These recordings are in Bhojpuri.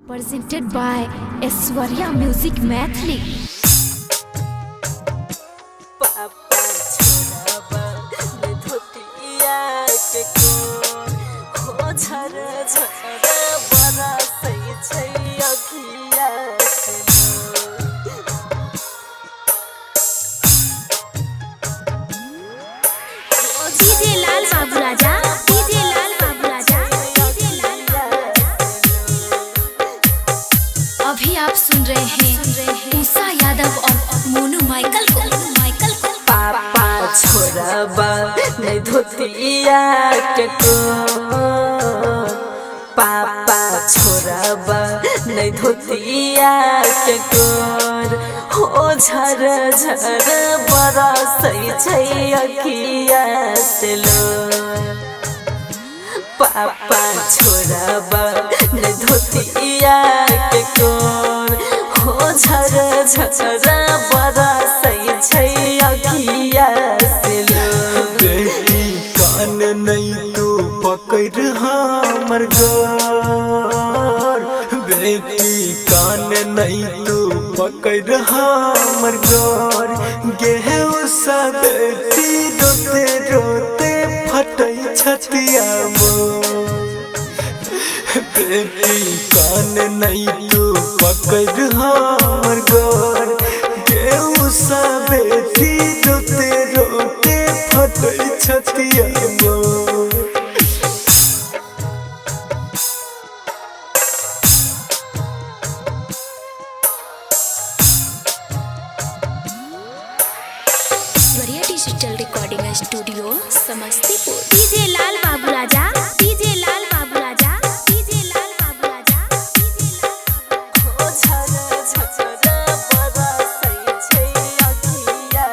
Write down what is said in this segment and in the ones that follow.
Presented by Aishwarya Music Mathli. DJ Lal Babu Raja, DJ Lal Babu Raja, DJ Lal Babu राजा। अभी आप सुन रहे हैं उषा यादव और मोनू माइकल को। पापा छोड़बा नहीं धोतिया के को पापा छोड़बा नहीं धोतिया के कोर हो झर झर बरसै छै अखिया से लो पापा छोड़बा नहीं धोतिया के कोर हो झर झर बरसै छै अखिया से लो बेटी कान नहीं तू पकड़ हमर गोर बेटी कान नहीं तू पकड़ हमर गोर गे उषा बेटी रोते रोते फटै छतिया मोर बेटी कान नहीं तू पकड़ हमर गोर गे उषा बेटी रोते रोते फटै छतिया मोर Aishwarya digital recording studio Samastipur. DJ Lal Babu Raja, DJ Lal Babu Raja, DJ Lal Babu Raja, DJ Lal Babu राजा। हो झर झर बरसै छै अखिया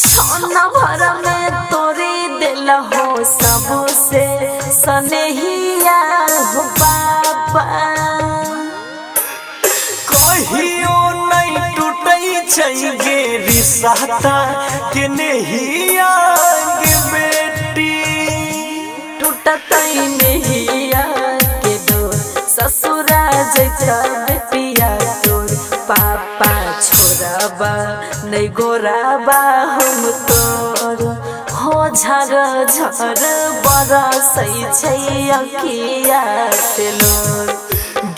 छौना भर में तोरी दिल हो सबसे सनेहिया हो पापा कहियो नहीं टूटै छै गे रिश्ता के नहिया गे बेटी टूटतै नहिया के डोर ससुरा जैता बेटिया तोर पापा छोड़बा नहीं गोराबा हम तोर हो झर झर बरसै छै अखिया से लोर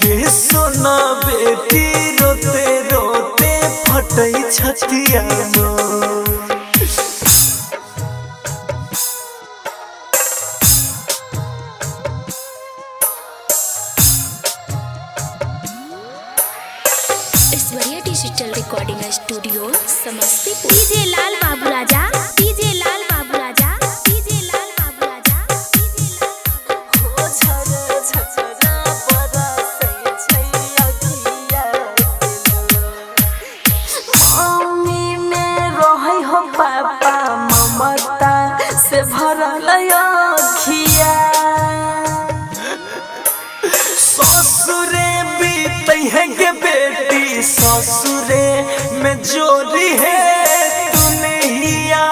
गे सोना बेटी रोते रोते फटै छतिया मोर Aishwarya digital recording studio Samastipur. DJ Lal Babu Raja, DJ Lal Babu Raja, DJ Lal Babu Raja, DJ Lal Babu राजा। हो झर झर बरसै छै अखिया मम्मी में रहै हो पापा ममता से भरल अखिया ससुरे बीतै है गे बेटी ससुरे में जोरी है दुनिया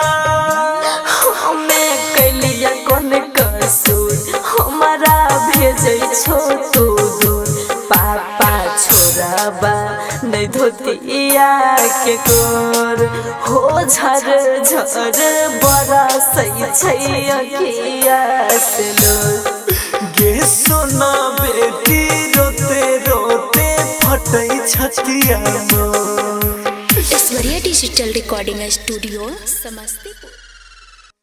हमें कैलिया कोन कसूर हमारा भेजै छो तू दूर पापा छोड़बा नहीं धोतिया के कोर हो झर झर बरसै छै अखिया से लोर गे सोना बेटी रोते रोते फटै छतिया मोर Aishwarya digital recording studio Samastipur.